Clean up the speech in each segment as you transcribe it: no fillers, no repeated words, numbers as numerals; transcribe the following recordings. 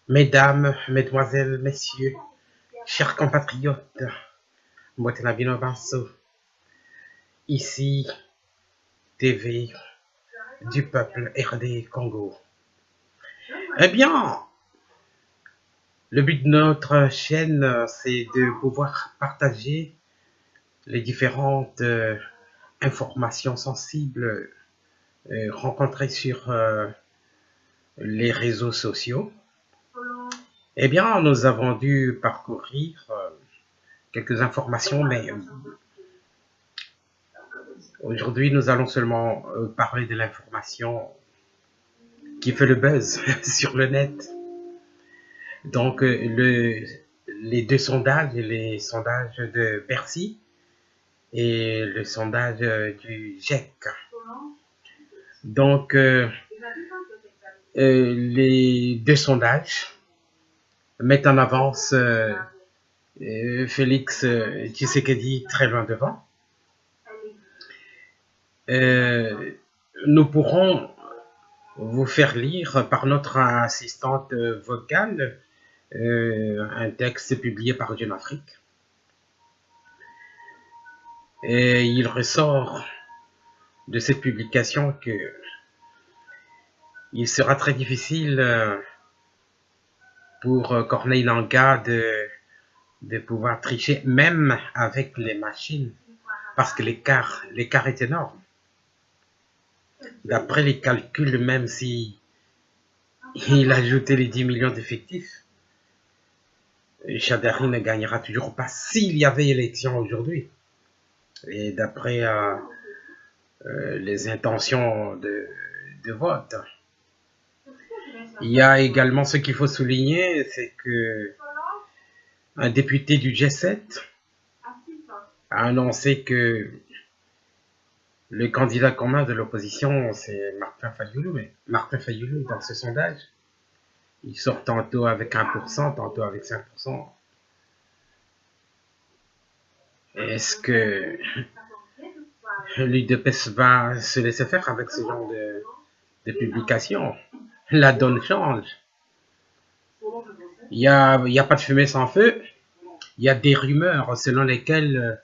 Mesdames, Mesdemoiselles, Messieurs, chers compatriotes, Mbotenabino Banso, ici TV du peuple RD Congo. Eh bien, le but de notre chaîne, c'est de pouvoir partager les différentes informations sensibles rencontrées sur les réseaux sociaux. Eh bien, nous avons dû parcourir quelques informations, mais aujourd'hui, nous allons seulement parler de l'information qui fait le buzz sur le net. Donc, les deux sondages, les sondages de Bercy et le sondage du GIEC. Donc, les deux sondages mettent en avance Félix Tshisekedi très loin devant. Nous pourrons vous faire lire par notre assistante vocale un texte publié par Jeune Afrique. Et il ressort de cette publication que il sera très difficile pour Corneille Nangaa de pouvoir tricher, même avec les machines, parce que l'écart est énorme. D'après les calculs, même si il ajoutait les 10 millions d'effectifs, Chadari ne gagnera toujours pas s'il y avait élection aujourd'hui. Et d'après les intentions de vote. Il y a également ce qu'il faut souligner, c'est que un député du G7 a annoncé que le candidat commun de l'opposition, c'est Martin Fayoulou. Mais Martin Fayoulou, dans ce sondage, il sort tantôt avec 1%, tantôt avec 5%. Est-ce que l'UDPS va se laisser faire avec ce genre de publication? La donne change. Il n'y a pas de fumée sans feu. Il y a des rumeurs selon lesquelles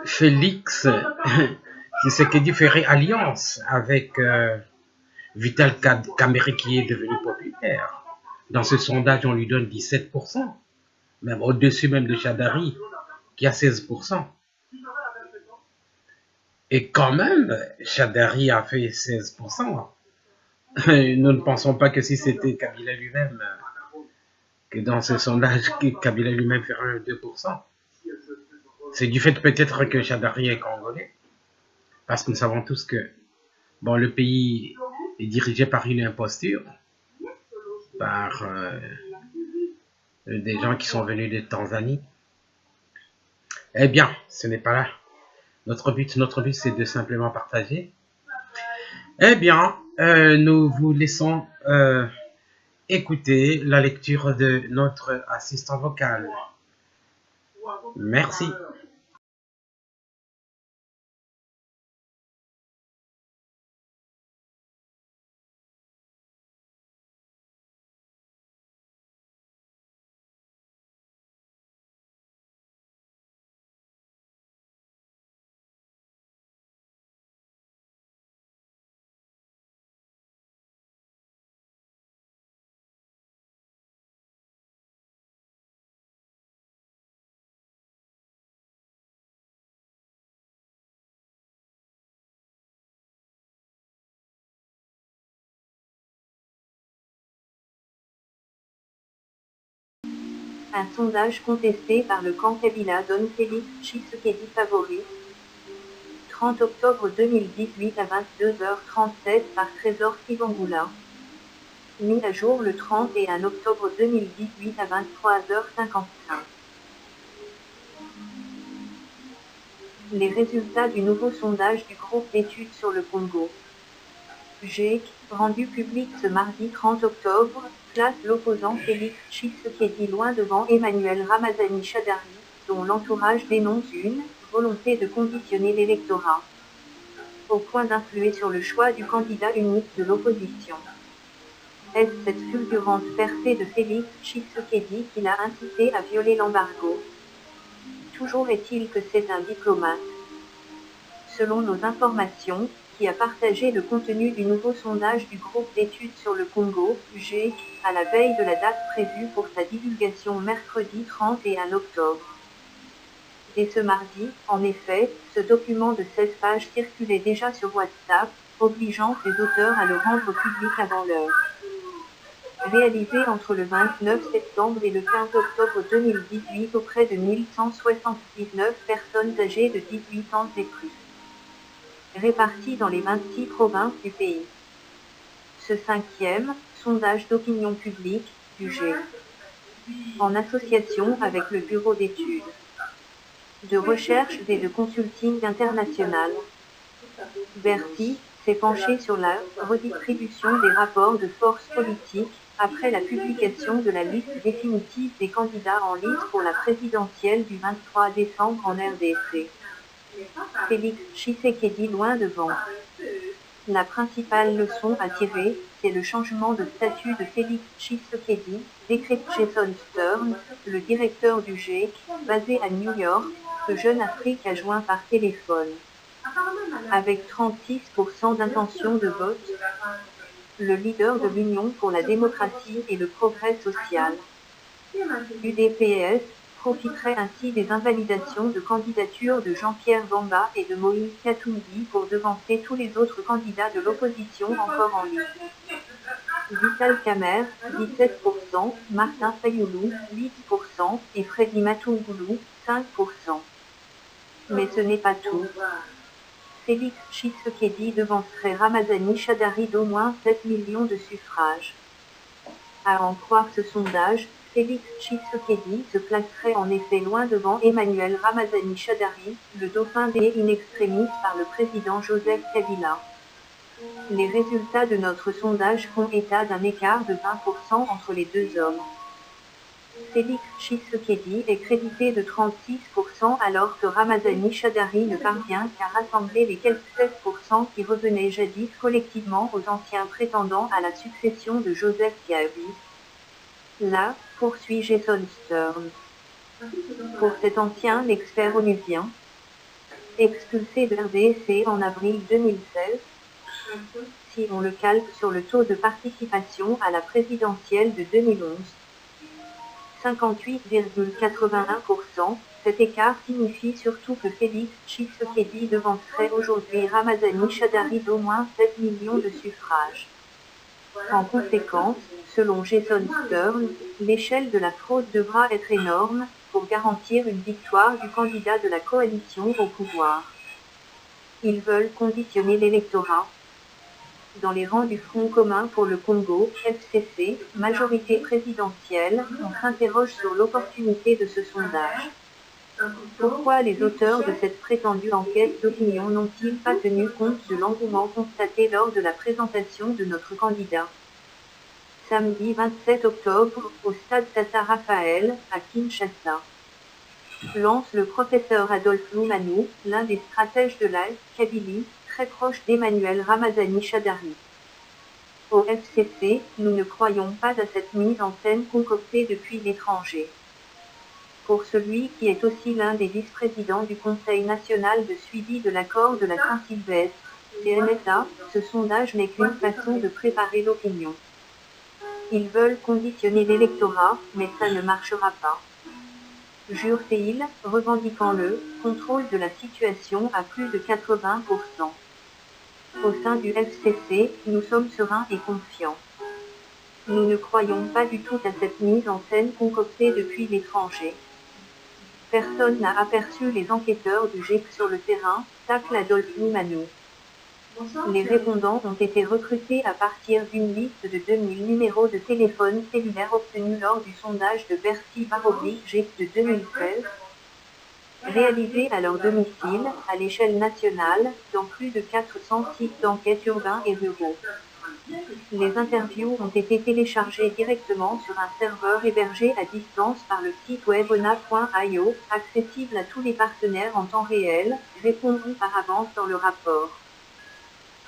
Félix Tshisekedi ferait alliance avec Vital Kamerhe qui est devenu populaire. Dans ce sondage, on lui donne 17%, même au-dessus même de Chadari qui a 16%. Et quand même, Chadari a fait 16%. Nous ne pensons pas que si c'était Kabila lui-même, que dans ce sondage, Kabila lui-même ferait 2%. C'est du fait peut-être que Chadari est congolais, parce que nous savons tous que bon, le pays est dirigé par une imposture, par des gens qui sont venus de Tanzanie. Eh bien, ce n'est pas là. Notre but, c'est de simplement partager. Eh bien, nous vous laissons écouter la lecture de notre assistant vocal. Merci. Un sondage contesté par le camp Kabila donne Félix Tshisekedi favori. 30 octobre 2018 à 22h37 par Trésor Kivangula. Mis à jour le 31 octobre 2018 à 23h55. Les résultats du nouveau sondage du groupe d'études sur le Congo. GIEC, rendu public ce mardi 30 octobre, place l'opposant Félix Tshisekedi loin devant Emmanuel Ramazani Shadary, dont l'entourage dénonce une volonté de conditionner l'électorat, au point d'influer sur le choix du candidat unique de l'opposition. Est-ce cette fulgurante percée de Félix Tshisekedi qui l'a incité à violer l'embargo? Toujours est-il que c'est un diplomate. Selon nos informations, qui a partagé le contenu du nouveau sondage du groupe d'études sur le Congo, GEC, à la veille de la date prévue pour sa divulgation mercredi 31 octobre. Dès ce mardi, en effet, ce document de 16 pages circulait déjà sur WhatsApp, obligeant ses auteurs à le rendre public avant l'heure. Réalisé entre le 29 septembre et le 15 octobre 2018 auprès de 1179 personnes âgées de 18 ans et plus, réparties dans les 26 provinces du pays. Ce 5e sondage d'opinion publique du GEC, en association avec le Bureau d'études, de recherche et de consulting international, Bercy, s'est penché sur la redistribution des rapports de force politique après la publication de la liste définitive des candidats en lice pour la présidentielle du 23 décembre en RDC. Félix Tshisekedi loin devant. La principale leçon à tirer, c'est le changement de statut de Félix Tshisekedi, décrète Jason Stearns, le directeur du GEC, basé à New York, que Jeune Afrique a joint par téléphone. Avec 36% d'intention de vote, le leader de l'Union pour la démocratie et le progrès social, UDPS, profiterait ainsi des invalidations de candidature de Jean-Pierre Bamba et de Moïse Katumbi pour devancer tous les autres candidats de l'opposition encore en lice. Vital Kamerhe, 17%, Martin Fayulu, 8% et Freddy Matungulu, 5%. Mais ce n'est pas tout. Félix Tshisekedi devancerait Ramazani Shadary d'au moins 7 millions de suffrages. À en croire ce sondage, Félix Tshisekedi se placerait en effet loin devant Emmanuel Ramazani Shadary, le dauphin des in extremis par le président Joseph Kabila. Les résultats de notre sondage font état d'un écart de 20% entre les deux hommes. Félix Tshisekedi est crédité de 36% alors que Ramazani Shadary ne parvient qu'à rassembler les quelques 7% qui revenaient jadis collectivement aux anciens prétendants à la succession de Joseph Kabila. Là, poursuit Jason Stearns. Pour cet ancien expert onusien, expulsé de RDC en avril 2016, si on le calque sur le taux de participation à la présidentielle de 2011, 58,81%, cet écart signifie surtout que Félix Tshisekedi devancerait aujourd'hui Ramazani Shadary d'au moins 7 millions de suffrages. En conséquence, selon Jason Stearns, l'échelle de la fraude devra être énorme, pour garantir une victoire du candidat de la coalition au pouvoir. Ils veulent conditionner l'électorat. Dans les rangs du Front commun pour le Congo, FCC, majorité présidentielle, on s'interroge sur l'opportunité de ce sondage. Pourquoi les auteurs de cette prétendue enquête d'opinion n'ont-ils pas tenu compte de l'engouement constaté lors de la présentation de notre candidat? Samedi 27 octobre, au stade Tata Raphaël, à Kinshasa. Lance le professeur Adolphe Loumanou, l'un des stratèges de la Kabylie, très proche d'Emmanuel Ramazani Shadary. Au FCC, nous ne croyons pas à cette mise en scène concoctée depuis l'étranger. Pour celui qui est aussi l'un des vice-présidents du Conseil national de suivi de l'accord de la Saint-Sylvestre, CNSA, ce sondage n'est qu'une façon de préparer l'opinion. Ils veulent conditionner l'électorat, mais ça ne marchera pas. Jure-t-il, revendiquant le contrôle de la situation à plus de 80%. Au sein du FCC, nous sommes sereins et confiants. Nous ne croyons pas du tout à cette mise en scène concoctée depuis l'étranger. Personne n'a aperçu les enquêteurs du GEC sur le terrain, tacle Adolphe Loumanou. Les répondants ont été recrutés à partir d'une liste de 2000 numéros de téléphone cellulaire obtenus lors du sondage de Bercy/GEC de 2016, réalisé à leur domicile, à l'échelle nationale, dans plus de 400 sites d'enquête urbains et ruraux. Les interviews ont été téléchargées directement sur un serveur hébergé à distance par le site web ona.io, accessible à tous les partenaires en temps réel, répondront par avance dans le rapport.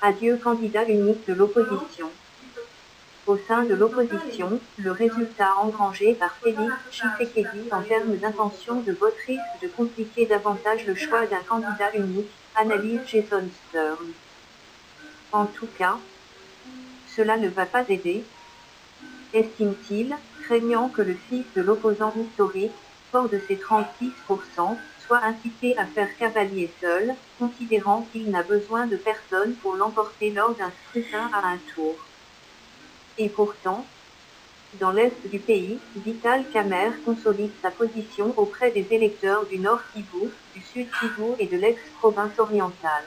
Adieu candidat unique de l'opposition. Au sein de l'opposition, le résultat engrangé par Félix Tshisekedi en termes d'intention de vote risque de compliquer davantage le choix d'un candidat unique, analyse Jason Stern. En tout cas, cela ne va pas aider, estime-t-il, craignant que le fils de l'opposant historique, fort de ses 36%, soit incité à faire cavalier seul, considérant qu'il n'a besoin de personne pour l'emporter lors d'un scrutin à un tour. Et pourtant, dans l'est du pays, Vital Kamerhe consolide sa position auprès des électeurs du Nord Kivu, du Sud Kivu et de l'ex-province orientale.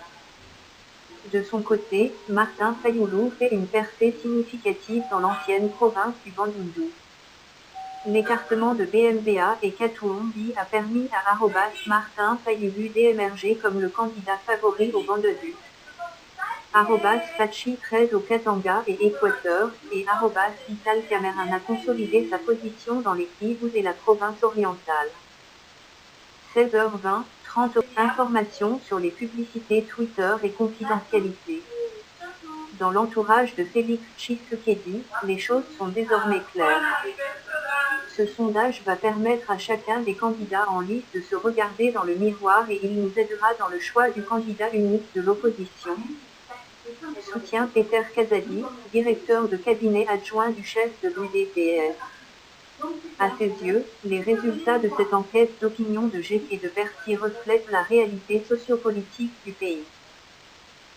De son côté, Martin Fayulu fait une percée significative dans l'ancienne province du Bandundu. L'écartement de BMBA et Katouombi a permis à @Martin Fayulu d'émerger comme le candidat favori au Bandundu. Fachi 13 au Katanga et Équateur, et Vital Kamerhe a consolidé sa position dans les Kivu et la province orientale. 16h20, 30 informations sur les publicités Twitter et confidentialité. Dans l'entourage de Félix Tshisekedi, les choses sont désormais claires. Ce sondage va permettre à chacun des candidats en lice de se regarder dans le miroir et il nous aidera dans le choix du candidat unique de l'opposition. Soutient Peter Kazadi, directeur de cabinet adjoint du chef de l'UDPS. À ses yeux, les résultats de cette enquête d'opinion de GEC et de Bercy reflètent la réalité sociopolitique du pays.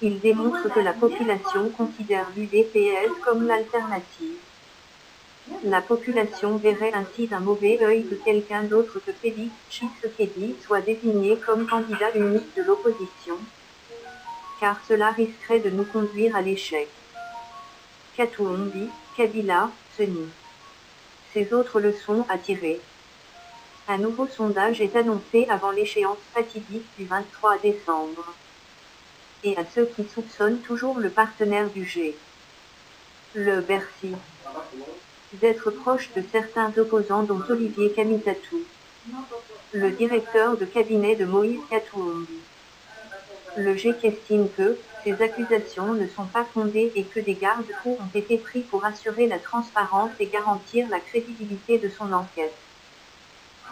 Il démontre que la population considère l'UDPS comme l'alternative. La population verrait ainsi d'un mauvais œil que quelqu'un d'autre que Félix Tshisekedi soit désigné comme candidat unique de l'opposition, car cela risquerait de nous conduire à l'échec. Katouombi, Kabila, Seni. Ces autres leçons à tirer. Un nouveau sondage est annoncé avant l'échéance fatidique du 23 décembre. Et à ceux qui soupçonnent toujours le partenaire du G, le Bercy, d'être proche de certains opposants dont Olivier Kamitatou, le directeur de cabinet de Moïse Katouombi. Le GEC estime que ces accusations ne sont pas fondées et que des garde-fous ont été pris pour assurer la transparence et garantir la crédibilité de son enquête,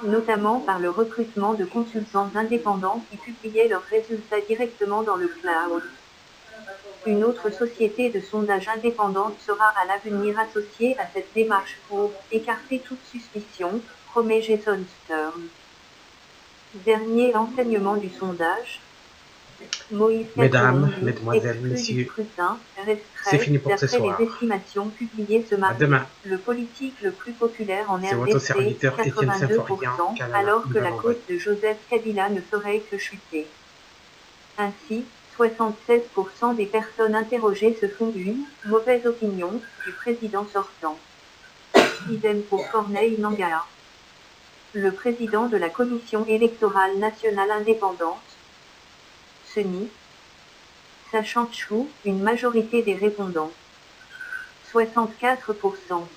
notamment par le recrutement de consultants indépendants qui publiaient leurs résultats directement dans le cloud. Une autre société de sondage indépendante sera à l'avenir associée à cette démarche pour écarter toute suspicion, promet Jason Stern. Dernier enseignement du sondage. Moïse Mesdames, Katouombi, Mesdemoiselles, exclu Messieurs, du scrutin, c'est fini pour ce d'après soir. les estimations publiées ce À mardi, demain. le politique le plus populaire en C'est votre RDC, serviteur Étienne 82%, Symphorien, alors que la Canada. cause de Joseph Kabila ne ferait que chuter. Ainsi, 76% des personnes interrogées se font une mauvaise opinion du président sortant. Idem pour Corneille Nangaa, le président de la Commission électorale nationale indépendante. Seni, sachant Chou, une majorité des répondants. 64%.